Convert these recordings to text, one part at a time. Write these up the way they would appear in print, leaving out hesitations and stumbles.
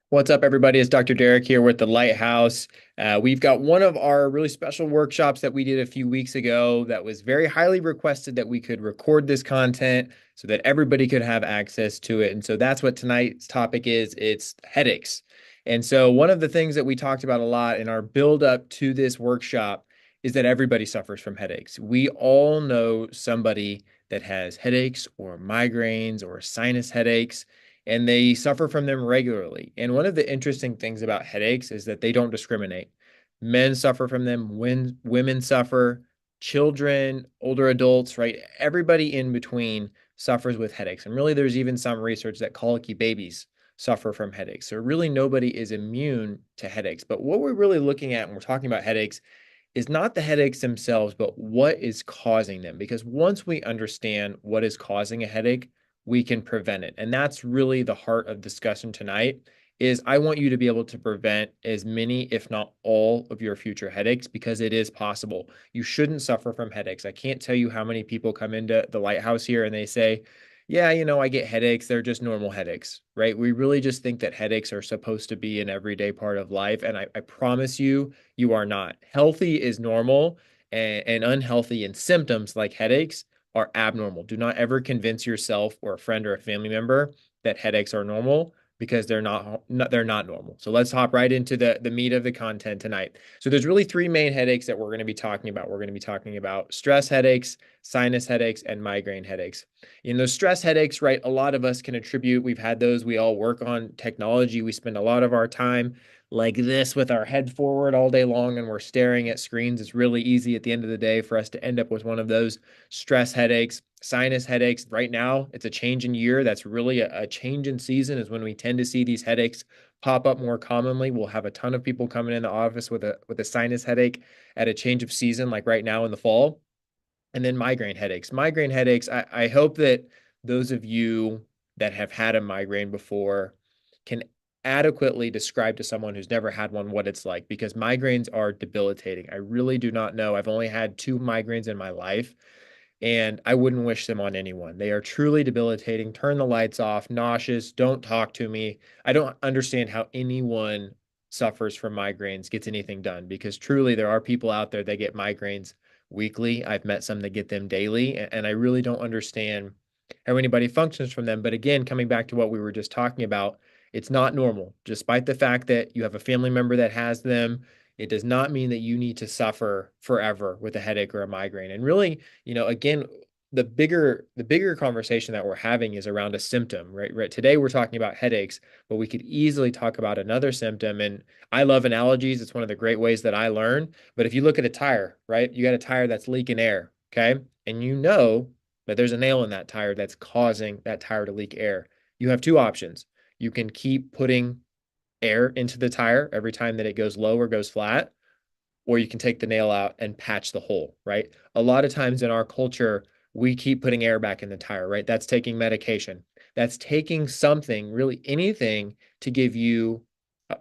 What's up, everybody? It's Dr. Derek here with the Lighthouse. We've got one of our really special workshops that we did a few weeks ago that was very highly requested that we could record this content so that everybody could have access to it. And so that's what tonight's topic is. It's headaches. And so one of the things that we talked about a lot in our build up to this workshop is that everybody suffers from headaches. We all know somebody that has headaches or migraines or sinus headaches, and they suffer from them regularly. And one of the interesting things about headaches is that they don't discriminate. Men suffer from them, when women suffer, children, older adults, right? Everybody in between suffers with headaches. And really, there's even some research that colicky babies suffer from headaches. So really nobody is immune to headaches. But what we're really looking at when we're talking about headaches is not the headaches themselves, but what is causing them. Because once we understand what is causing a headache, we can prevent it. And that's really the heart of discussion tonight is I want you to be able to prevent as many, if not all, of your future headaches because it is possible. You shouldn't suffer from headaches. I can't tell you how many people come into the Lighthouse here and they say, yeah, I get headaches. They're just normal headaches, right? We really just think that headaches are supposed to be an everyday part of life. And I promise you, you are not. Healthy is normal, and unhealthy and symptoms like headaches are abnormal. Do not ever convince yourself or a friend or a family member that headaches are normal because they're not normal. So let's hop right into the meat of the content tonight. So there's really three main headaches that we're going to be talking about. We're going to be talking about stress headaches, sinus headaches, and migraine headaches. In those stress headaches, right, a lot of us can attribute, we've had those, we all work on technology. We spend a lot of our time like this with our head forward all day long and we're staring at screens. It's really easy at the end of the day for us to end up with one of those stress headaches, sinus headaches. Right now, it's a change in year. That's really a change in season is when we tend to see these headaches pop up more commonly. We'll have a ton of people coming in the office with a sinus headache at a change of season, like right now in the fall. And then migraine headaches. Migraine headaches, I hope that those of you that have had a migraine before can adequately describe to someone who's never had one what it's like because migraines are debilitating. I really do not know. I've only had two migraines in my life and I wouldn't wish them on anyone. They are truly debilitating. Turn the lights off, nauseous, don't talk to me. I don't understand how anyone suffers from migraines, gets anything done, because truly there are people out there that get migraines weekly. I've met some that get them daily, and I really don't understand how anybody functions from them. But again, coming back to what we were just talking about, it's not normal. Despite the fact that you have a family member that has them, it does not mean that you need to suffer forever with a headache or a migraine. And really, again, the bigger conversation that we're having is around a symptom, right? Right. Today we're talking about headaches, but we could easily talk about another symptom. And I love analogies. It's one of the great ways that I learn. But if you look at a tire, right? You got a tire that's leaking air, okay? And you know that there's a nail in that tire that's causing that tire to leak air. You have two options. You can keep putting air into the tire every time that it goes low or goes flat, or you can take the nail out and patch the hole, right? A lot of times in our culture, we keep putting air back in the tire, right? That's taking medication. That's taking something, really anything, to give you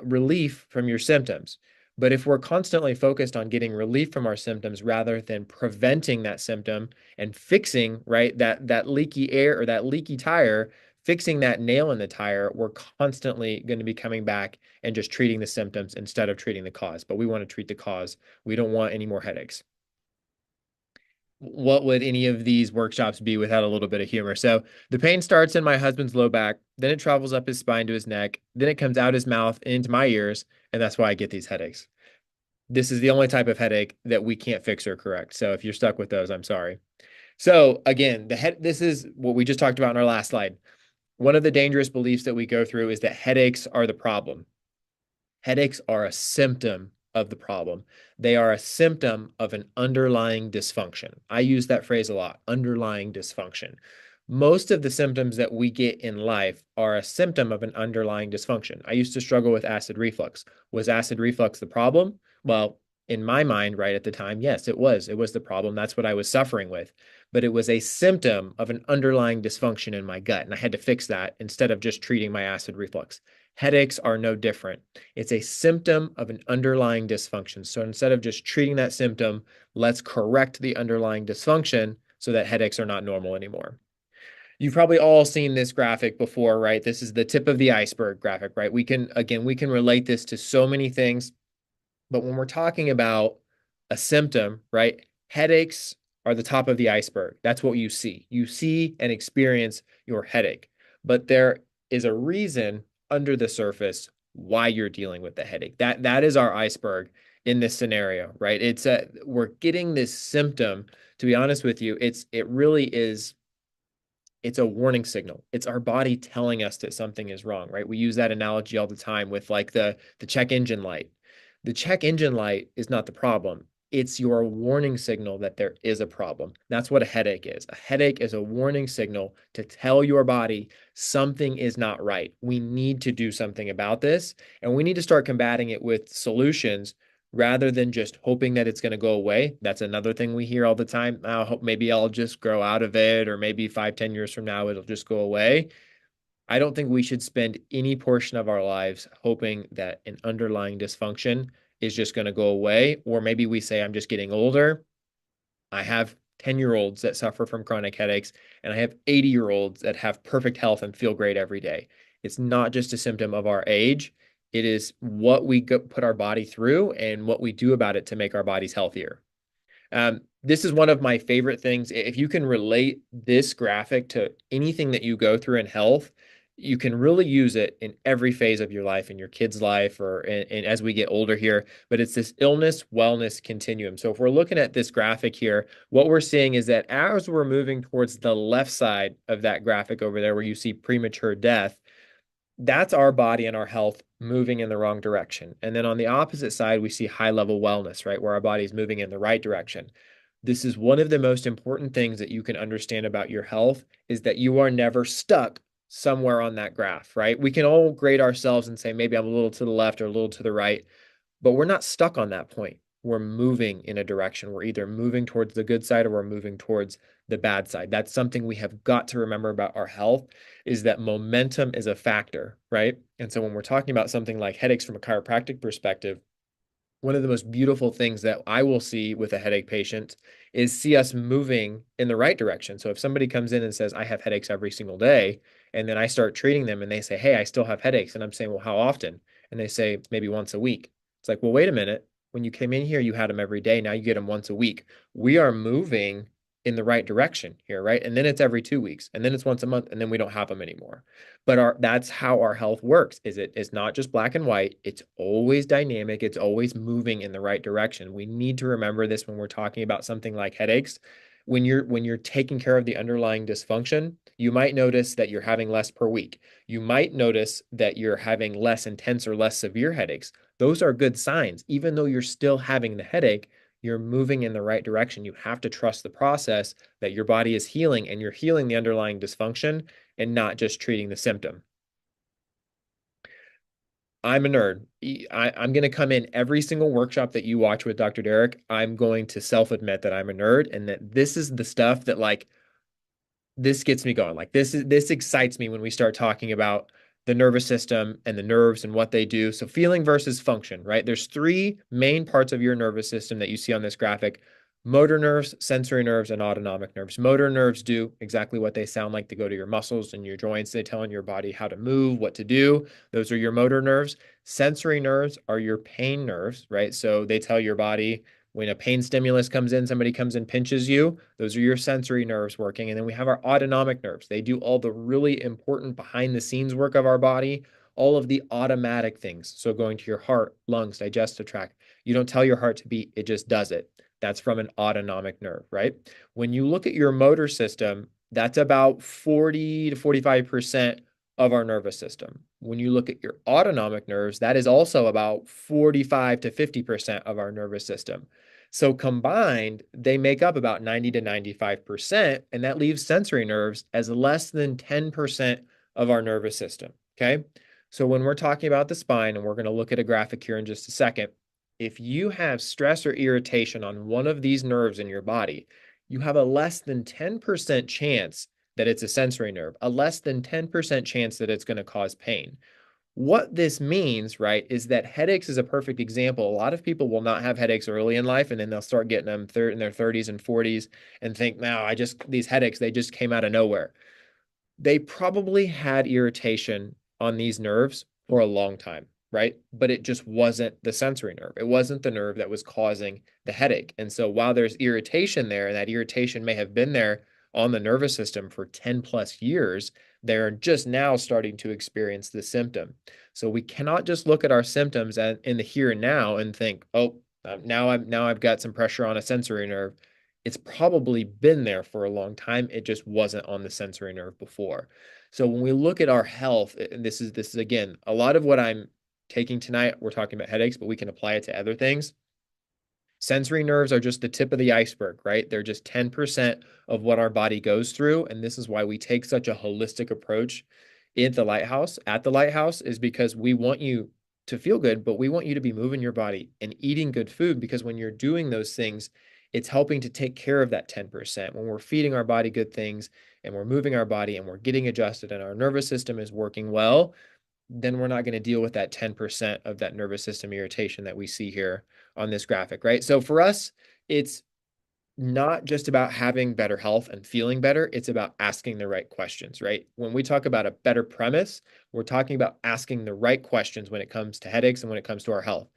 relief from your symptoms. But if we're constantly focused on getting relief from our symptoms rather than preventing that symptom and fixing, right, that leaky air or that leaky tire, fixing that nail in the tire, we're constantly going to be coming back and just treating the symptoms instead of treating the cause. But we want to treat the cause. We don't want any more headaches. What would any of these workshops be without a little bit of humor? So the pain starts in my husband's low back, then it travels up his spine to his neck, then it comes out his mouth into my ears, and that's why I get these headaches. This is the only type of headache that we can't fix or correct. So if you're stuck with those, I'm sorry. So again, this is what we just talked about in our last slide. One of the dangerous beliefs that we go through is that headaches are the problem. Headaches are a symptom of the problem. They are a symptom of an underlying dysfunction. I use that phrase a lot, underlying dysfunction. Most of the symptoms that we get in life are a symptom of an underlying dysfunction. I used to struggle with acid reflux. Was acid reflux the problem? Well, in my mind, right at the time, yes, it was. It was the problem. That's what I was suffering with. But it was a symptom of an underlying dysfunction in my gut. And I had to fix that instead of just treating my acid reflux. Headaches are no different. It's a symptom of an underlying dysfunction. So instead of just treating that symptom, let's correct the underlying dysfunction so that headaches are not normal anymore. You've probably all seen this graphic before, right? This is the tip of the iceberg graphic, right? We can relate this to so many things, but when we're talking about a symptom, right? Headaches are the top of the iceberg. That's what you see. You see and experience your headache, but there is a reason under the surface why you're dealing with the headache. That is our iceberg in this scenario, right? We're getting this symptom. To be honest with you, it really is it's a warning signal. It's our body telling us that something is wrong, right? We use that analogy all the time with like the check engine light. The check engine light is not the problem. It's your warning signal that there is a problem. That's what a headache is. A headache is a warning signal to tell your body something is not right. We need to do something about this, and we need to start combating it with solutions rather than just hoping that it's going to go away. That's another thing we hear all the time. I hope maybe I'll just grow out of it, or maybe 5, 10 years from now, it'll just go away. I don't think we should spend any portion of our lives hoping that an underlying dysfunction is just going to go away. Or maybe we say, I'm just getting older. I have 10-year-olds that suffer from chronic headaches, and I have 80-year-olds that have perfect health and feel great every day. It's not just a symptom of our age. It is what we put our body through and what we do about it to make our bodies healthier. This is one of my favorite things. If you can relate this graphic to anything that you go through in health, you can really use it in every phase of your life, in your kid's life, or as we get older here. But it's this illness wellness continuum. So if we're looking at this graphic here, what we're seeing is that as we're moving towards the left side of that graphic over there, where you see premature death, that's our body and our health moving in the wrong direction. And then on the opposite side, we see high level wellness, right? Where our body is moving in the right direction. This is one of the most important things that you can understand about your health, is that you are never stuck somewhere on that graph, right? We can all grade ourselves and say, maybe I'm a little to the left or a little to the right, but we're not stuck on that point. We're moving in a direction. We're either moving towards the good side or we're moving towards the bad side. That's something we have got to remember about our health, is that momentum is a factor, right? And so when we're talking about something like headaches from a chiropractic perspective, one of the most beautiful things that I will see with a headache patient is see us moving in the right direction. So if somebody comes in and says, I have headaches every single day, and then I start treating them and they say, hey, I still have headaches. And I'm saying, well, how often? And they say, maybe once a week. It's like, well, wait a minute. When you came in here, you had them every day. Now you get them once a week. We are moving in the right direction here, right? And then it's every 2 weeks, and then it's once a month, and then we don't have them anymore. But that's how our health works. It's not just black and white. It's always dynamic. It's always moving in the right direction. We need to remember this when we're talking about something like headaches. When you're taking care of the underlying dysfunction, you might notice that you're having less per week. You might notice that you're having less intense or less severe headaches. Those are good signs. Even though you're still having the headache, you're moving in the right direction. You have to trust the process, that your body is healing and you're healing the underlying dysfunction and not just treating the symptom. I'm a nerd. I'm going to come in every single workshop that you watch with Dr. Derek. I'm going to self-admit that I'm a nerd, and that this is the stuff that, like, this gets me going. Like, this excites me when we start talking about the nervous system and the nerves and what they do. So feeling versus function, right? There's three main parts of your nervous system that you see on this graphic: motor nerves, sensory nerves, and autonomic nerves. Motor nerves do exactly what they sound like. They go to your muscles and your joints. They tell your body how to move, what to do. Those are your motor nerves. Sensory nerves are your pain nerves, right? So they tell your body when a pain stimulus comes in, somebody comes and pinches you, those are your sensory nerves working. And then we have our autonomic nerves. They do all the really important behind the scenes work of our body, all of the automatic things. So going to your heart, lungs, digestive tract. You don't tell your heart to beat, it just does it. That's from an autonomic nerve, right? When you look at your motor system, that's about 40 to 45% of our nervous system. When you look at your autonomic nerves, that is also about 45 to 50% of our nervous system. So combined, they make up about 90 to 95%, and that leaves sensory nerves as less than 10% of our nervous system, okay? So when we're talking about the spine, and we're going to look at a graphic here in just a second, if you have stress or irritation on one of these nerves in your body, you have a less than 10% chance that it's a sensory nerve, a less than 10% chance that it's going to cause pain. What this means, right, is that headaches is a perfect example. A lot of people will not have headaches early in life, and then they'll start getting them in their 30s and 40s and think, now, these headaches, they just came out of nowhere. They probably had irritation on these nerves for a long time, right? But it just wasn't the sensory nerve. It wasn't the nerve that was causing the headache. And so while there's irritation there, and that irritation may have been there on the nervous system for 10 plus years, they're just now starting to experience the symptom. So we cannot just look at our symptoms in the here and now and think, oh, now I've got some pressure on a sensory nerve. It's probably been there for a long time. It just wasn't on the sensory nerve before. So when we look at our health, and this is again, a lot of what I'm taking tonight, we're talking about headaches, but we can apply it to other things. Sensory nerves are just the tip of the iceberg, right? They're just 10% of what our body goes through. And this is why we take such a holistic approach at the lighthouse, is because we want you to feel good, but we want you to be moving your body and eating good food, because when you're doing those things, it's helping to take care of that 10%. When we're feeding our body good things and we're moving our body and we're getting adjusted and our nervous system is working well, then we're not going to deal with that 10% of that nervous system irritation that we see here on this graphic, right? So for us, it's not just about having better health and feeling better. It's about asking the right questions, right? When we talk about a better premise, we're talking about asking the right questions when it comes to headaches and when it comes to our health.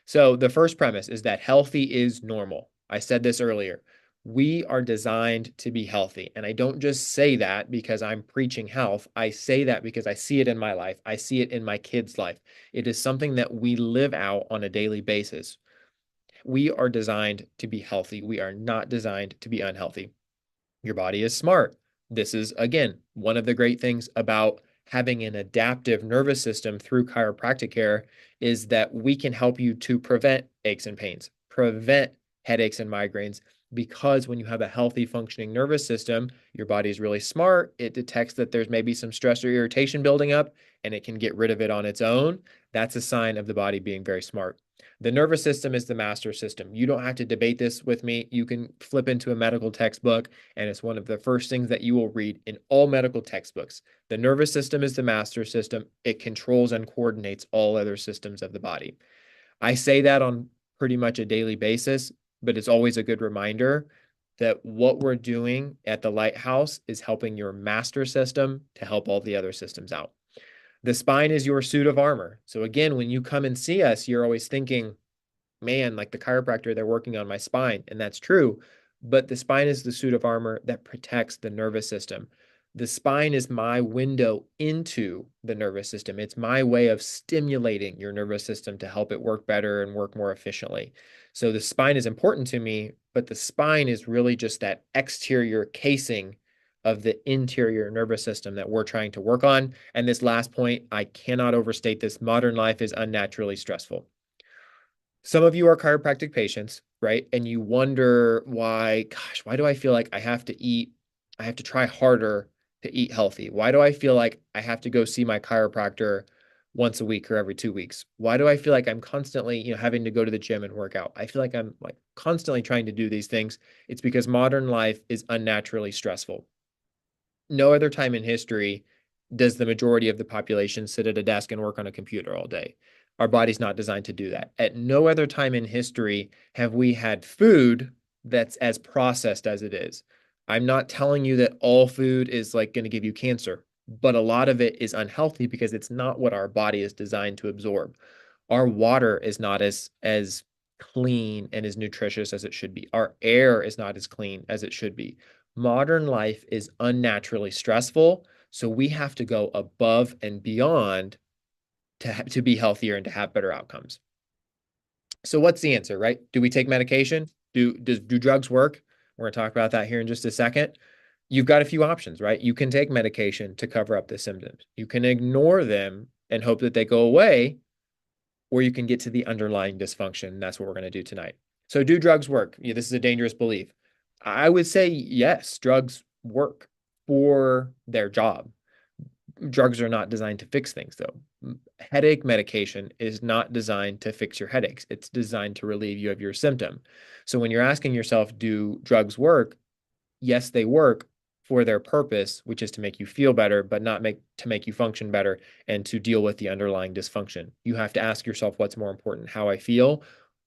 So the first premise is that healthy is normal. I said this earlier. We are designed to be healthy. And I don't just say that because I'm preaching health. I say that because I see it in my life. I see it in my kids' life. It is something that we live out on a daily basis. We are designed to be healthy. We are not designed to be unhealthy. Your body is smart. This is, again, one of the great things about having an adaptive nervous system through chiropractic care, is that we can help you to prevent aches and pains, prevent headaches and migraines, because when you have a healthy functioning nervous system, your body is really smart. It detects that there's maybe some stress or irritation building up, and it can get rid of it on its own. That's a sign of the body being very smart. The nervous system is the master system. You don't have to debate this with me. You can flip into a medical textbook, and it's one of the first things that you will read in all medical textbooks. The nervous system is the master system. It controls and coordinates all other systems of the body. I say that on pretty much a daily basis, but it's always a good reminder that what we're doing at the lighthouse is helping your master system to help all the other systems out. The spine is your suit of armor. So again, when you come and see us, you're always thinking, man, like the chiropractor, they're working on my spine. And that's true. But the spine is the suit of armor that protects the nervous system. The spine is my window into the nervous system. It's my way of stimulating your nervous system to help it work better and work more efficiently. So the spine is important to me, but the spine is really just that exterior casing of the interior nervous system that we're trying to work on. And this last point, I cannot overstate this. Modern life is unnaturally stressful. Some of you are chiropractic patients, right? And you wonder why, gosh, why do I feel like I have to try harder to eat healthy? Why do I feel like I have to go see my chiropractor once a week or every 2 weeks? Why do I feel like I'm constantly, having to go to the gym and work out? I feel like I'm like constantly trying to do these things. It's because modern life is unnaturally stressful. No other time in history does the majority of the population sit at a desk and work on a computer all day. Our body's not designed to do that. At no other time in history have we had food that's as processed as it is. I'm not telling you that all food is like going to give you cancer, but a lot of it is unhealthy because it's not what our body is designed to absorb. Our water is not as clean and as nutritious as it should be. Our air is not as clean as it should be. Modern life is unnaturally stressful, so we have to go above and beyond to be healthier and to have better outcomes. So what's the answer, right? Do we take medication? Do drugs work? We're going to talk about that here in just a second. You've got a few options, right? You can take medication to cover up the symptoms. You can ignore them and hope that they go away, or you can get to the underlying dysfunction. That's what we're going to do tonight. So do drugs work? Yeah, this is a dangerous belief. I would say yes, drugs work for their job. Drugs are not designed to fix things, though. Headache medication is not designed to fix your headaches. It's designed to relieve you of your symptom. So when you're asking yourself, do drugs work? Yes, they work for their purpose, which is to make you feel better, but not to make you function better and to deal with the underlying dysfunction. You have to ask yourself what's more important, how I feel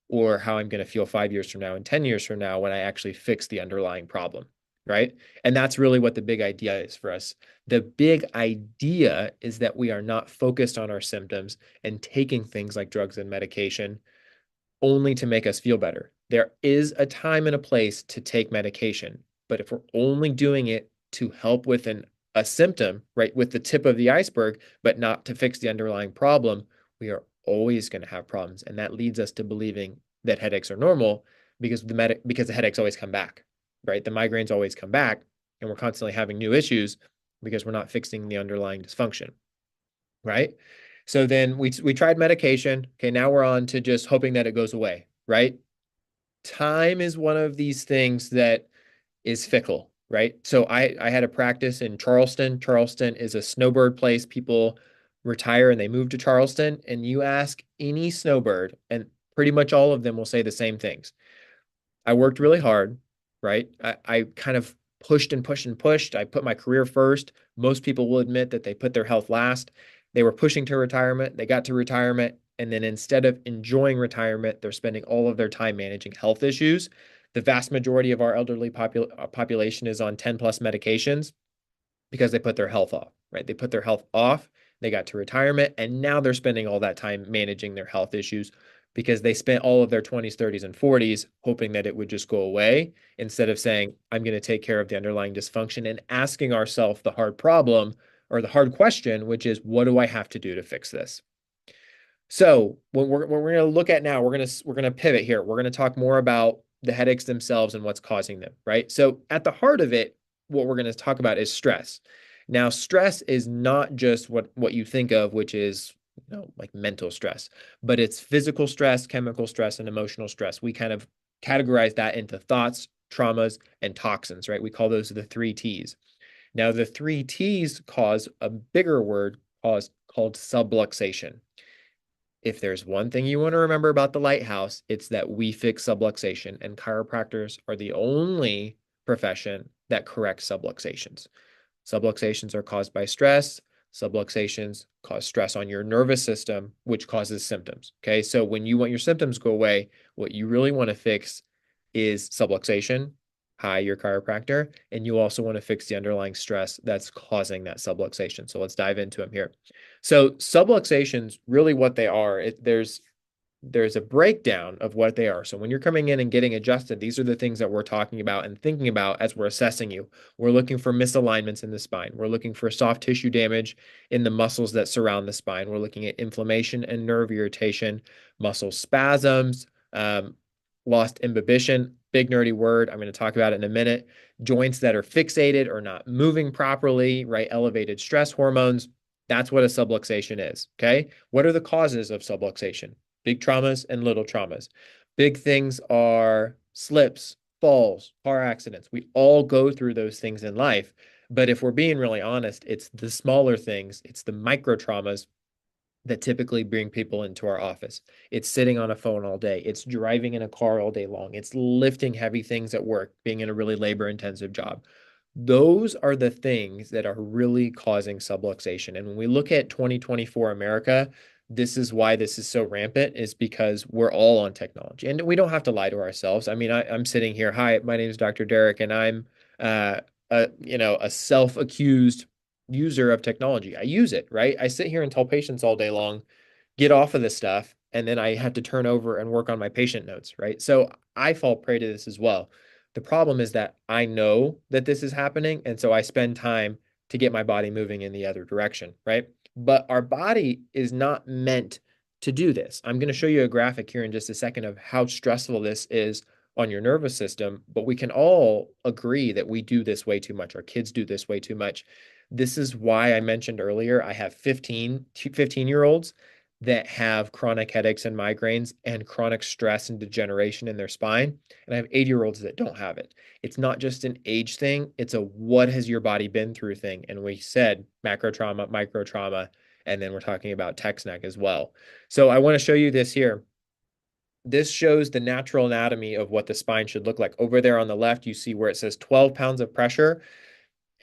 or how I'm going to feel 5 years from now and 10 years from now when I actually fix the underlying problem. right? And that's really what the big idea is for us. The big idea is that we are not focused on our symptoms and taking things like drugs and medication only to make us feel better. There is a time and a place to take medication, but if we're only doing it to help with a symptom, right, with the tip of the iceberg, but not to fix the underlying problem, we are always going to have problems. And that leads us to believing that headaches are normal because the headaches always come back, right? The migraines always come back, and we're constantly having new issues because we're not fixing the underlying dysfunction, right? So then we tried medication. Okay, now we're on to just hoping that it goes away, right? Time is one of these things that is fickle, right? So I had a practice in Charleston. Charleston is a snowbird place. People retire and they move to Charleston, and you ask any snowbird, and pretty much all of them will say the same things. I worked really hard, right? I kind of pushed and pushed and pushed. I put my career first. Most people will admit that they put their health last. They were pushing to retirement. They got to retirement. And then instead of enjoying retirement, they're spending all of their time managing health issues. The vast majority of our elderly population is on 10 plus medications because they put their health off, right? They put their health off, they got to retirement, and now they're spending all that time managing their health issues because they spent all of their 20s, 30s, and 40s hoping that it would just go away instead of saying, I'm going to take care of the underlying dysfunction and asking ourselves the hard problem or the hard question, which is, what do I have to do to fix this? So when we're going to look at now, we're going to pivot here. We're going to talk more about the headaches themselves and what's causing them, right? So at the heart of it, what we're going to talk about is stress. Now, stress is not just what you think of, which is like mental stress, but it's physical stress, chemical stress, and emotional stress. We kind of categorize that into thoughts, traumas, and toxins, right? We call those the three T's. Now, the three T's cause a bigger word called subluxation. If there's one thing you want to remember about the lighthouse, it's that we fix subluxation, and chiropractors are the only profession that corrects subluxations. Subluxations are caused by stress. Subluxations cause stress on your nervous system, which causes symptoms. Okay, so when you want your symptoms to go away, what you really want to fix is subluxation, hi, your chiropractor, and you also want to fix the underlying stress that's causing that subluxation. So let's dive into them here. So subluxations, really what they are, there's a breakdown of what they are. So when you're coming in and getting adjusted, these are the things that we're talking about and thinking about as we're assessing you. We're looking for misalignments in the spine. We're looking for soft tissue damage in the muscles that surround the spine. We're looking at inflammation and nerve irritation, muscle spasms, lost imbibition, big nerdy word. I'm going to talk about it in a minute. Joints that are fixated or not moving properly, right? Elevated stress hormones. That's what a subluxation is. Okay. What are the causes of subluxation? Big traumas and little traumas. Big things are slips, falls, car accidents. We all go through those things in life. But if we're being really honest, it's the smaller things, it's the micro traumas that typically bring people into our office. It's sitting on a phone all day. It's driving in a car all day long. It's lifting heavy things at work, being in a really labor intensive job. Those are the things that are really causing subluxation. And when we look at 2024 America, this is why this is so rampant, is because we're all on technology. And we don't have to lie to ourselves. I mean, I'm sitting here. Hi, my name is Dr. Derek, and I'm a self-accused user of technology. I use it, right? I sit here and tell patients all day long, get off of this stuff. And then I have to turn over and work on my patient notes, right? So I fall prey to this as well. The problem is that I know that this is happening. And so I spend time to get my body moving in the other direction, right? But our body is not meant to do this. I'm going to show you a graphic here in just a second of how stressful this is on your nervous system, but we can all agree that we do this way too much. Our kids do this way too much. This is why I mentioned earlier, I have 15-year-olds that have chronic headaches and migraines and chronic stress and degeneration in their spine. And I have 80-year-olds that don't have it. It's not just an age thing, it's a what has your body been through thing. And we said macro trauma, micro trauma, and then we're talking about text-neck as well. So I want to show you this here. This shows the natural anatomy of what the spine should look like. Over there on the left, you see where it says 12 pounds of pressure.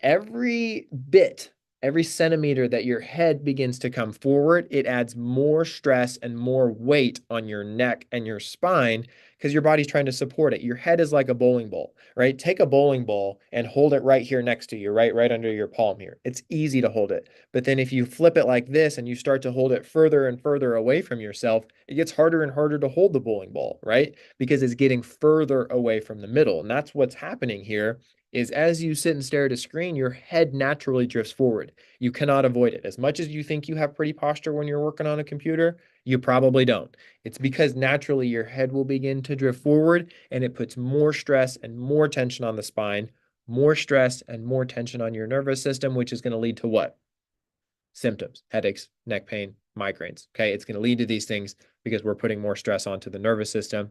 Every bit, every centimeter that your head begins to come forward, it adds more stress and more weight on your neck and your spine because your body's trying to support it. Your head is like a bowling ball, right? Take a bowling ball and hold it right here next to you, right under your palm here. It's easy to hold it. But then if you flip it like this and you start to hold it further and further away from yourself, it gets harder and harder to hold the bowling ball, right? Because it's getting further away from the middle. And that's what's happening here is as you sit and stare at a screen, your head naturally drifts forward. You cannot avoid it. As much as you think you have pretty posture when you're working on a computer, you probably don't. It's because naturally your head will begin to drift forward and it puts more stress and more tension on the spine, more stress and more tension on your nervous system, which is going to lead to what? Symptoms, headaches, neck pain, migraines. Okay. It's going to lead to these things because we're putting more stress onto the nervous system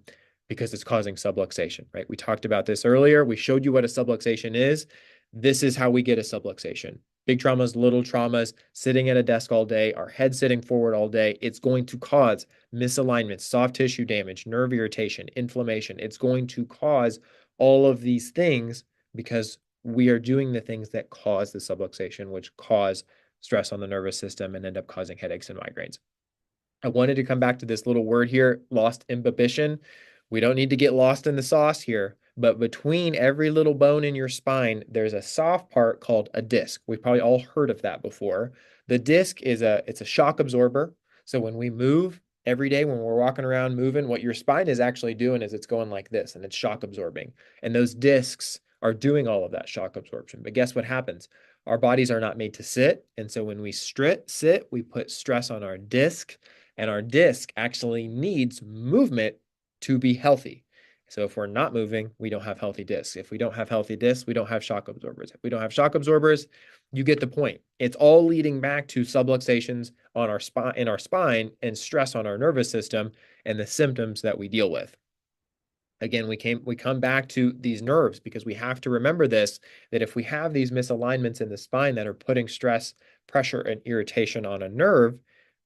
because it's causing subluxation, right? We talked about this earlier. We showed you what a subluxation is. This is how we get a subluxation. Big traumas, little traumas, sitting at a desk all day, our head sitting forward all day. It's going to cause misalignment, soft tissue damage, nerve irritation, inflammation. It's going to cause all of these things because we are doing the things that cause the subluxation, which cause stress on the nervous system and end up causing headaches and migraines. I wanted to come back to this little word here, lost imbibition. We don't need to get lost in the sauce here, but between every little bone in your spine, there's a soft part called a disc. We've probably all heard of that before. The disc is it's a shock absorber. So when we move every day, when we're walking around moving, what your spine is actually doing is it's going like this and it's shock absorbing. And those discs are doing all of that shock absorption. But guess what happens? Our bodies are not made to sit. And so when we sit, we put stress on our disc, and our disc actually needs movement to be healthy. So if we're not moving, we don't have healthy discs. If we don't have healthy discs, we don't have shock absorbers. If we don't have shock absorbers, you get the point. It's all leading back to subluxations on our spine, in our spine, and stress on our nervous system and the symptoms that we deal with. Again, we come back to these nerves because we have to remember this, that if we have these misalignments in the spine that are putting stress, pressure, and irritation on a nerve,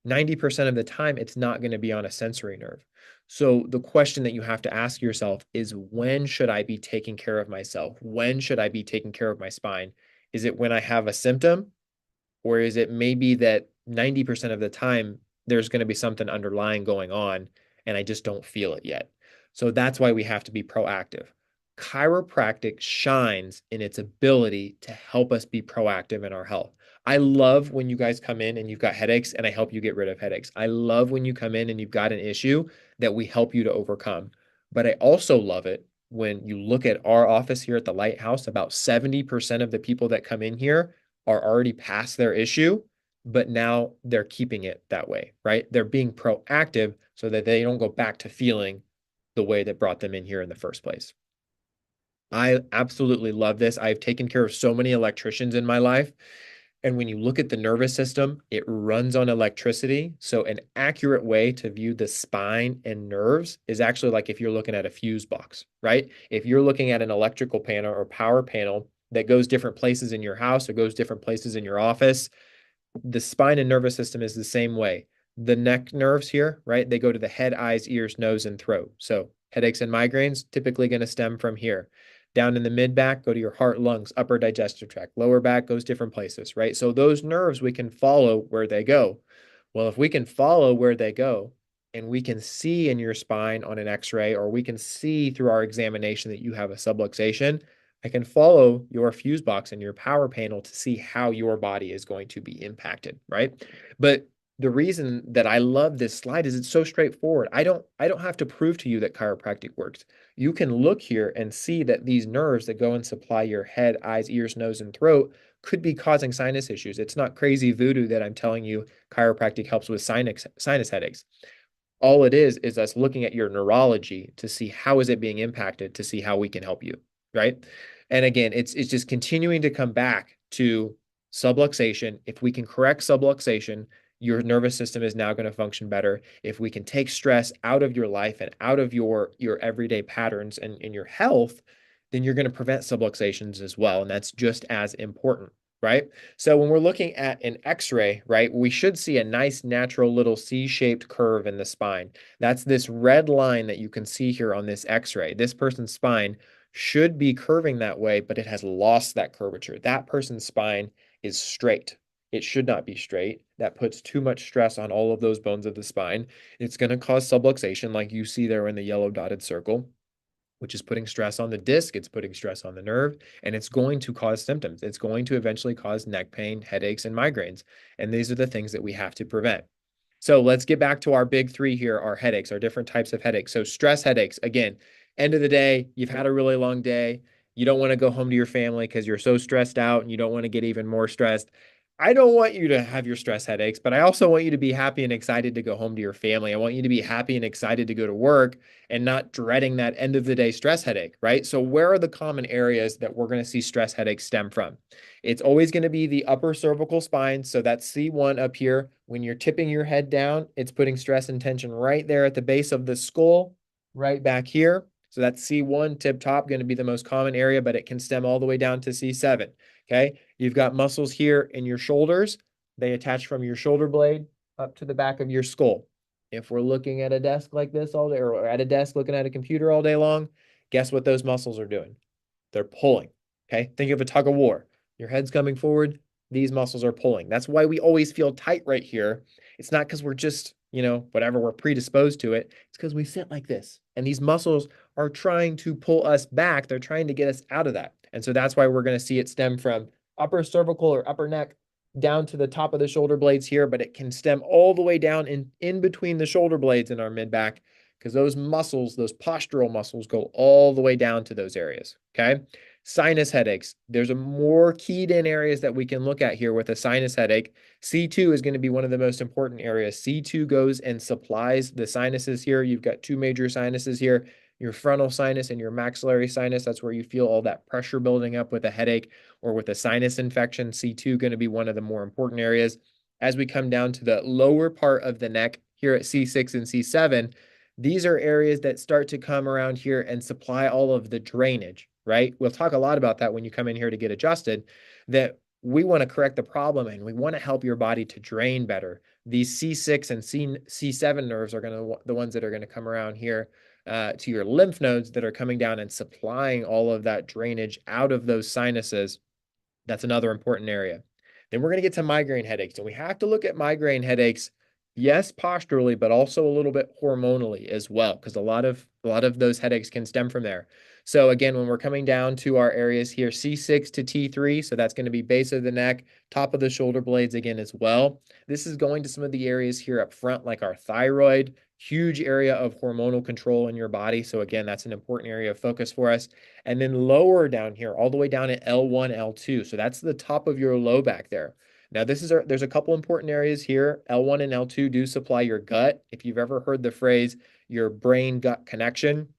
90% of the time, it's not going to be on a sensory nerve. So the question that you have to ask yourself is, when should I be taking care of myself? When should I be taking care of my spine? Is it when I have a symptom? Or is it maybe that 90% of the time, there's going to be something underlying going on and I just don't feel it yet? So that's why we have to be proactive. Chiropractic shines in its ability to help us be proactive in our health. I love when you guys come in and you've got headaches and I help you get rid of headaches. I love when you come in and you've got an issue that we help you to overcome. But I also love it when you look at our office here at the Lighthouse, about 70% of the people that come in here are already past their issue, but now they're keeping it that way, right? They're being proactive so that they don't go back to feeling the way that brought them in here in the first place. I absolutely love this. I've taken care of so many electricians in my life. And when you look at the nervous system, it runs on electricity. So an accurate way to view the spine and nerves is actually like if you're looking at a fuse box, right? If you're looking at an electrical panel or power panel that goes different places in your house or goes different places in your office, the spine and nervous system is the same way. The neck nerves here, right? They go to the head, eyes, ears, nose, and throat. So headaches and migraines typically going to stem from here. Down in the mid back, go to your heart, lungs, upper digestive tract. Lower back goes different places, right? So those nerves, we can follow where they go. Well, if we can follow where they go and we can see in your spine on an x-ray, or we can see through our examination that you have a subluxation, I can follow your fuse box and your power panel to see how your body is going to be impacted, right? But the reason that I love this slide is it's so straightforward. I don't have to prove to you that chiropractic works. You can look here and see that these nerves that go and supply your head, eyes, ears, nose, and throat could be causing sinus issues. It's not crazy voodoo that I'm telling you chiropractic helps with sinus headaches. All it is us looking at your neurology to see how is it being impacted, to see how we can help you, right? And again, it's just continuing to come back to subluxation. If we can correct subluxation, your nervous system is now going to function better. If we can take stress out of your life and out of your everyday patterns and in your health, then you're going to prevent subluxations as well. And that's just as important, right? So when we're looking at an x-ray, right, we should see a nice natural little C-shaped curve in the spine. That's this red line that you can see here on this x-ray. This person's spine should be curving that way, but it has lost that curvature. That person's spine is straight. It should not be straight. That puts too much stress on all of those bones of the spine. It's going to cause subluxation, like you see there in the yellow dotted circle, which is putting stress on the disc, it's putting stress on the nerve, and it's going to cause symptoms. It's going to eventually cause neck pain, headaches, and migraines. And these are the things that we have to prevent. So let's get back to our big three here, our headaches, our different types of headaches. So stress headaches, again, end of the day, you've had a really long day. You don't want to go home to your family because you're so stressed out and you don't want to get even more stressed. I don't want you to have your stress headaches, but I also want you to be happy and excited to go home to your family. I want you to be happy and excited to go to work and not dreading that end of the day stress headache, right? So where are the common areas that we're going to see stress headaches stem from? It's always going to be the upper cervical spine. So that's C1 up here. When you're tipping your head down, it's putting stress and tension right there at the base of the skull, right back here. So that's C1 tip top, going to be the most common area, but it can stem all the way down to C7. Okay. You've got muscles here in your shoulders. They attach from your shoulder blade up to the back of your skull. If we're looking at a desk like this all day, or at a desk looking at a computer all day long, guess what those muscles are doing? They're pulling. Okay. Think of a tug of war. Your head's coming forward. These muscles are pulling. That's why we always feel tight right here. It's not because we're just, whatever, we're predisposed to it. It's because we sit like this. And these muscles are trying to pull us back. They're trying to get us out of that. And so that's why we're going to see it stem from upper cervical or upper neck down to the top of the shoulder blades here, but it can stem all the way down in between the shoulder blades in our mid back because those muscles, those postural muscles, go all the way down to those areas. Okay. Sinus headaches. There's a more keyed in areas that we can look at here with a sinus headache. C2 is going to be one of the most important areas. C2 goes and supplies the sinuses here. You've got two major sinuses here, your frontal sinus and your maxillary sinus. That's where you feel all that pressure building up with a headache or with a sinus infection. C2 going to be one of the more important areas. As we come down to the lower part of the neck here at C6 and C7, these are areas that start to come around here and supply all of the drainage, right? We'll talk a lot about that when you come in here to get adjusted, that we want to correct the problem and we want to help your body to drain better. These C6 and C7 nerves are the ones that are going to come around here to your lymph nodes that are coming down and supplying all of that drainage out of those sinuses. That's another important area. Then we're going to get to migraine headaches, and we have to look at migraine headaches, yes, posturally, but also a little bit hormonally as well, because a lot of those headaches can stem from there. So again, when we're coming down to our areas here, C6 to T3, so that's going to be base of the neck, top of the shoulder blades again as well. This is going to some of the areas here up front, like our thyroid, huge area of hormonal control in your body. So again, that's an important area of focus for us. And then lower down here, all the way down at L1, L2. So that's the top of your low back there. Now, there's a couple important areas here. L1 and L2 do supply your gut. If you've ever heard the phrase, your brain-gut connection,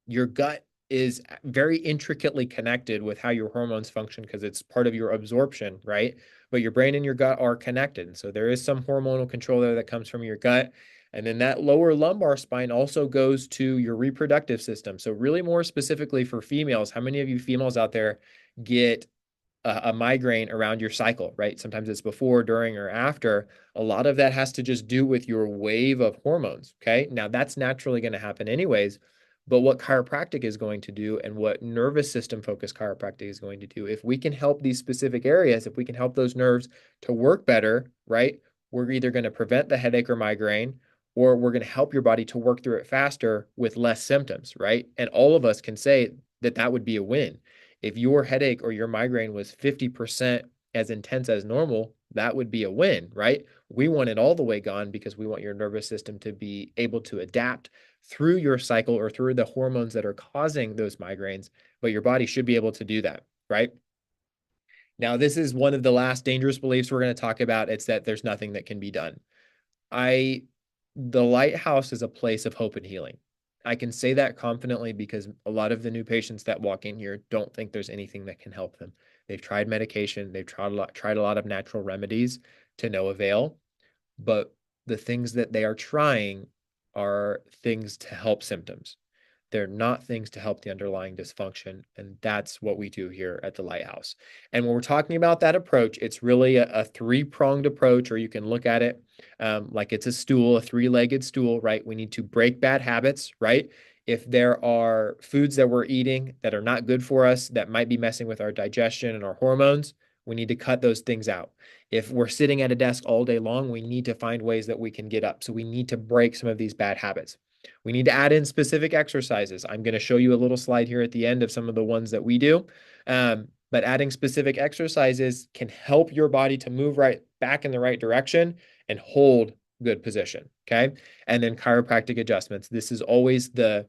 your gut is very intricately connected with how your hormones function because it's part of your absorption, right? But your brain and your gut are connected. So there is some hormonal control there that comes from your gut. And then that lower lumbar spine also goes to your reproductive system. So really more specifically for females, how many of you females out there get a migraine around your cycle, right? Sometimes it's before, during, or after. A lot of that has to just do with your wave of hormones, okay? Now that's naturally going to happen anyways, but what chiropractic is going to do and what nervous system focused chiropractic is going to do, if we can help these specific areas, if we can help those nerves to work better, right? We're either going to prevent the headache or migraine, or we're going to help your body to work through it faster with less symptoms, right? And all of us can say that that would be a win. If your headache or your migraine was 50% as intense as normal, that would be a win, right? We want it all the way gone because we want your nervous system to be able to adapt through your cycle or through the hormones that are causing those migraines, but your body should be able to do that, right? Now, this is one of the last dangerous beliefs we're going to talk about. It's that there's nothing that can be done. The Lighthouse is a place of hope and healing. I can say that confidently because a lot of the new patients that walk in here don't think there's anything that can help them. They've tried medication, they've tried a lot of natural remedies to no avail, but the things that they are trying are things to help symptoms. They're not things to help the underlying dysfunction. And that's what we do here at the Lighthouse. And when we're talking about that approach, it's really a three-pronged approach, or you can look at it like it's a stool, a three-legged stool, right? We need to break bad habits, right? If there are foods that we're eating that are not good for us, that might be messing with our digestion and our hormones, We need to cut those things out. If we're sitting at a desk all day long, we need to find ways that we can get up. So we need to break some of these bad habits. We need to add in specific exercises. I'm going to show you a little slide here at the end of some of the ones that we do. But adding specific exercises can help your body to move right back in the right direction and hold good position. Okay. And then chiropractic adjustments. This is always the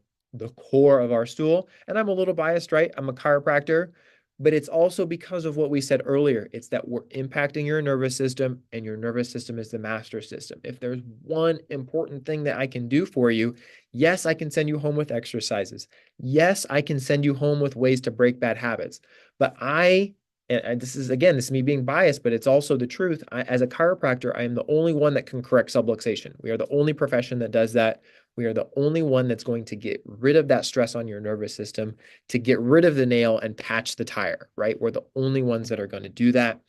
core of our stool. And I'm a little biased, right? I'm a chiropractor, but it's also because of what we said earlier. It's that we're impacting your nervous system, and your nervous system is the master system. If there's one important thing that I can do for you, yes, I can send you home with exercises. Yes, I can send you home with ways to break bad habits. But and this is me being biased, but it's also the truth. As a chiropractor, I am the only one that can correct subluxation. We are the only profession that does that. We are the only one that's going to get rid of that stress on your nervous system, to get rid of the nail and patch the tire, right? We're the only ones that are going to do that.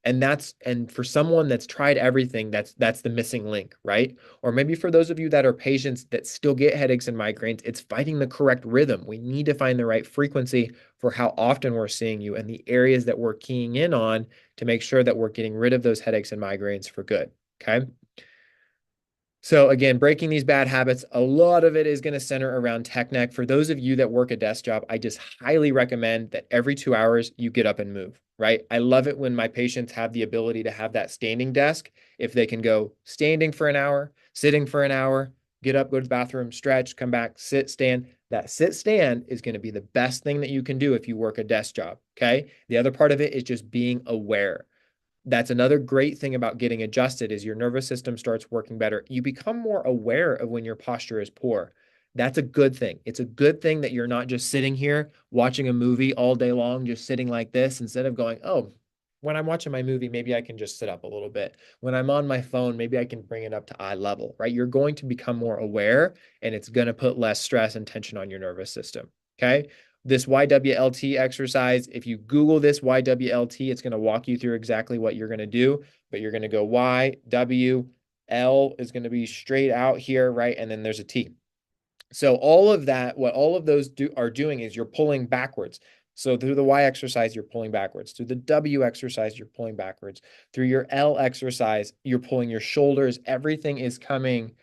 And for someone that's tried everything, that's the missing link, right? Or maybe for those of you that are patients that still get headaches and migraines, it's finding the correct rhythm. We need to find the right frequency for how often we're seeing you and the areas that we're keying in on to make sure that we're getting rid of those headaches and migraines for good. Okay. So again, breaking these bad habits, a lot of it is going to center around tech neck. For those of you that work a desk job, I just highly recommend that every 2 hours you get up and move, right? I love it when my patients have the ability to have that standing desk. If they can go standing for an hour, sitting for an hour, get up, go to the bathroom, stretch, come back, sit, stand. That sit stand is going to be the best thing that you can do if you work a desk job. Okay. The other part of it is just being aware. That's another great thing about getting adjusted is your nervous system starts working better. You become more aware of when your posture is poor. That's a good thing. It's a good thing that you're not just sitting here watching a movie all day long, just sitting like this, instead of going, oh, when I'm watching my movie, maybe I can just sit up a little bit. When I'm on my phone, maybe I can bring it up to eye level, right? You're going to become more aware, and it's going to put less stress and tension on your nervous system. Okay. This YWLT exercise, if you Google this YWLT, it's going to walk you through exactly what you're going to do, but you're going to go Y, W, L is going to be straight out here, right? And then there's a T. So all of that, what all of those are doing is you're pulling backwards. So through the Y exercise, you're pulling backwards. Through the W exercise, you're pulling backwards. Through your L exercise, you're pulling your shoulders. Everything is coming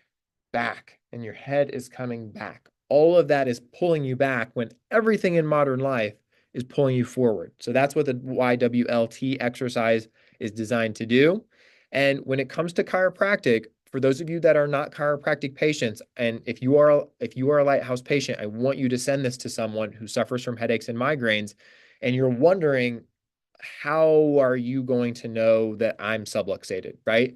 back and your head is coming back. All of that is pulling you back when everything in modern life is pulling you forward. So that's what the YWLT exercise is designed to do. And when it comes to chiropractic, for those of you that are not chiropractic patients, and if you are a Lighthouse patient, I want you to send this to someone who suffers from headaches and migraines, and you're wondering, how are you going to know that I'm subluxated, right?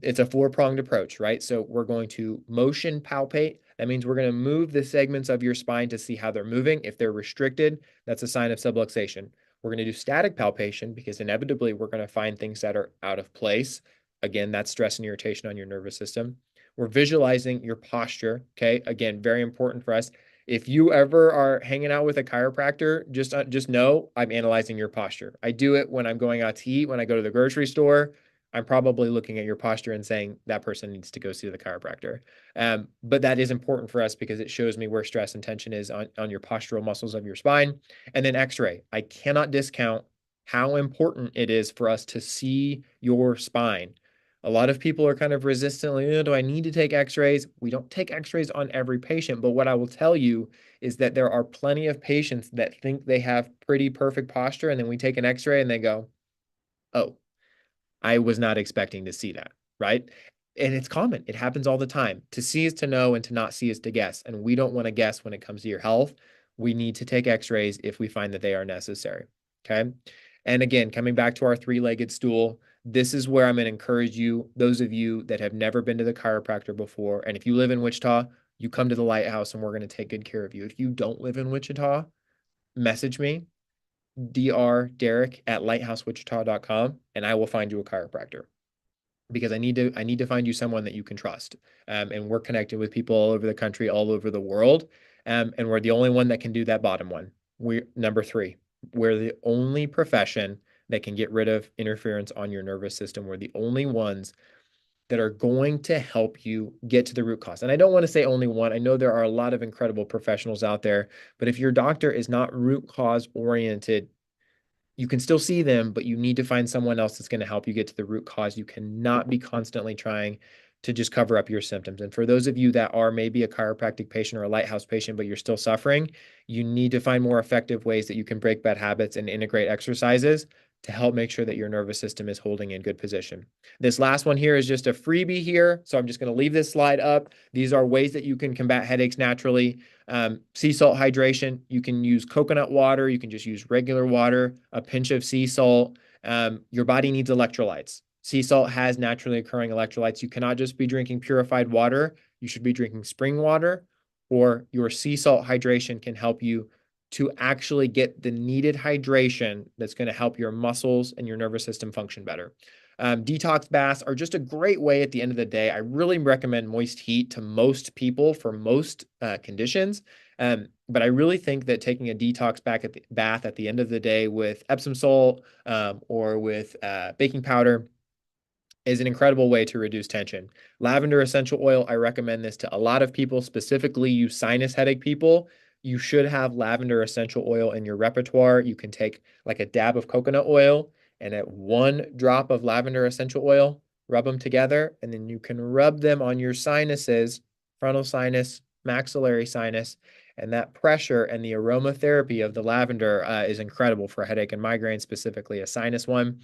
It's a four-pronged approach, right? So we're going to motion palpate. That means we're going to move the segments of your spine to see how they're moving. If they're restricted, that's a sign of subluxation. We're going to do static palpation because inevitably we're going to find things that are out of place. Again, that's stress and irritation on your nervous system. We're visualizing your posture. Okay. Again, very important for us. If you ever are hanging out with a chiropractor, just know I'm analyzing your posture. I do it when I'm going out to eat, when I go to the grocery store. I'm probably looking at your posture and saying that person needs to go see the chiropractor. But that is important for us because it shows me where stress and tension is on your postural muscles of your spine. And then x-ray. I cannot discount how important it is for us to see your spine. A lot of people are kind of resistant, like, oh, do I need to take x-rays? We don't take x-rays on every patient, but what I will tell you is that there are plenty of patients that think they have pretty perfect posture, and then we take an x-ray and they go, oh, I was not expecting to see that, right? And it's common. It happens all the time. To see is to know, and to not see is to guess. And we don't want to guess when it comes to your health. We need to take x-rays if we find that they are necessary. Okay. And again, coming back to our three-legged stool, this is where I'm going to encourage you, those of you that have never been to the chiropractor before. And if you live in Wichita, you come to the Lighthouse and we're going to take good care of you. If you don't live in Wichita, message me, Derek at lighthousewichita.com, and I will find you a chiropractor because I need to find you someone that you can trust. And we're connected with people all over the country, all over the world. And we're the only one that can do that bottom one. We're number 3. We're the only profession that can get rid of interference on your nervous system. We're the only ones that are going to help you get to the root cause. And I don't want to say only one. I know there are a lot of incredible professionals out there, but if your doctor is not root cause oriented, You can still see them, but you need to find someone else that's going to help you get to the root cause. You cannot be constantly trying to just cover up your symptoms. And for those of you that are maybe a chiropractic patient or a Lighthouse patient, but you're still suffering, you need to find more effective ways that you can break bad habits and integrate exercises to help make sure that your nervous system is holding in good position. This last one here is just a freebie here. So I'm just going to leave this slide up. These are ways that you can combat headaches naturally. Sea salt hydration, you can use coconut water, you can just use regular water, a pinch of sea salt. Your body needs electrolytes. Sea salt has naturally occurring electrolytes. You cannot just be drinking purified water. You should be drinking spring water, or your sea salt hydration can help you to actually get the needed hydration that's going to help your muscles and your nervous system function better. Detox baths are just a great way at the end of the day. I really recommend moist heat to most people for most conditions. But I really think that taking a detox bath at the end of the day with Epsom salt or with baking powder is an incredible way to reduce tension. Lavender essential oil, I recommend this to a lot of people, specifically you sinus headache people. You should have lavender essential oil in your repertoire. You can take like a dab of coconut oil and at 1 drop of lavender essential oil, rub them together, and then you can rub them on your sinuses, frontal sinus, maxillary sinus, and that pressure and the aromatherapy of the lavender is incredible for a headache and migraine, specifically a sinus one.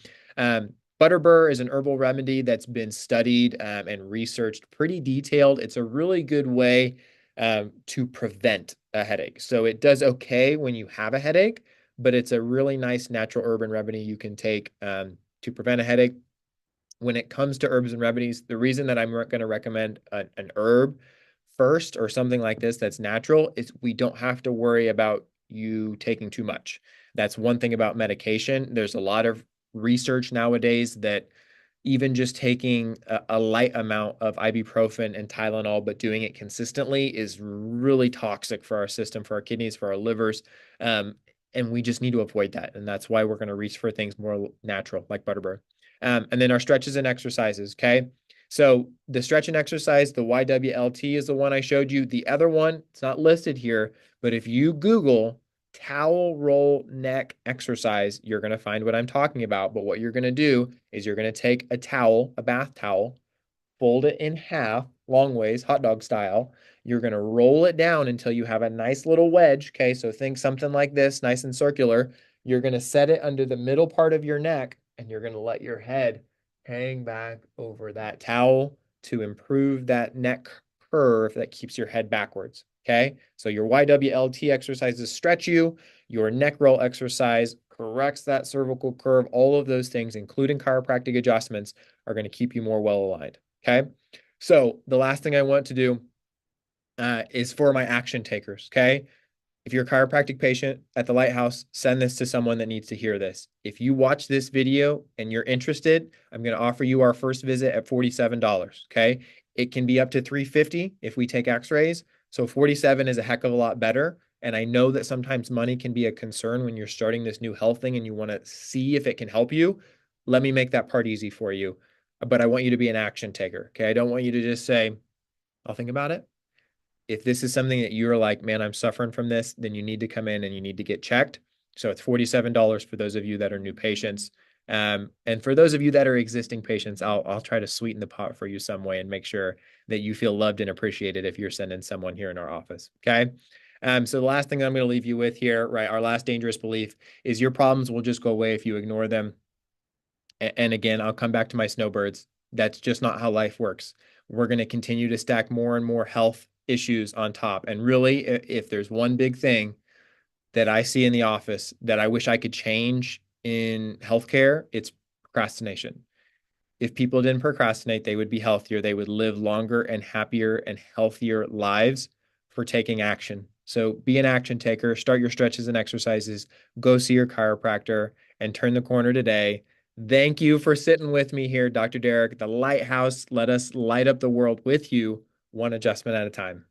Butterbur is an herbal remedy that's been studied and researched pretty detailed. It's a really good way to prevent a headache. So it does okay when you have a headache, but it's a really nice natural herb and remedy you can take to prevent a headache. When it comes to herbs and remedies, the reason that I'm going to recommend an herb first or something like this that's natural is we don't have to worry about you taking too much. That's one thing about medication. There's a lot of research nowadays that even just taking a light amount of ibuprofen and Tylenol, but doing it consistently is really toxic for our system, for our kidneys, for our livers. And we just need to avoid that. And that's why we're going to reach for things more natural, like Butterbur. And then our stretches and exercises, okay? So the stretch and exercise, the YWLT is the one I showed you. The other one, it's not listed here, but if you Google towel roll neck exercise, you're going to find what I'm talking about. But what you're going to do is you're going to take a towel, a bath towel, fold it in half, long ways, hot dog style. You're going to roll it down until you have a nice little wedge. Okay, so think something like this, nice and circular. You're going to set it under the middle part of your neck, and you're going to let your head hang back over that towel to improve that neck curve that keeps your head backwards. Okay, so your YWLT exercises stretch you, your neck roll exercise corrects that cervical curve. All of those things, including chiropractic adjustments, are going to keep you more well aligned. Okay, so the last thing I want to do is for my action takers. Okay, if you're a chiropractic patient at the Lighthouse, send this to someone that needs to hear this. If you watch this video and you're interested, I'm going to offer you our first visit at $47. Okay, it can be up to $350 if we take X-rays. So 47 is a heck of a lot better. And I know that sometimes money can be a concern when you're starting this new health thing and you want to see if it can help you. Let me make that part easy for you. But I want you to be an action taker. Okay, I don't want you to just say, I'll think about it. If this is something that you're like, man, I'm suffering from this, then you need to come in and you need to get checked. So it's $47 for those of you that are new patients. And for those of you that are existing patients, I'll try to sweeten the pot for you some way and make sure that you feel loved and appreciated if you're sending someone here in our office. Okay. So the last thing I'm going to leave you with here, right? Our last dangerous belief is your problems will just go away if you ignore them. And again, I'll come back to my snowbirds. That's just not how life works. We're going to continue to stack more and more health issues on top. And really, if there's one big thing that I see in the office that I wish I could change in healthcare, it's procrastination. If people didn't procrastinate, they would be healthier. They would live longer and happier and healthier lives for taking action. So be an action taker, start your stretches and exercises, go see your chiropractor, and turn the corner today. Thank you for sitting with me here, Dr. Derek, the Lighthouse. Let us light up the world with you, one adjustment at a time.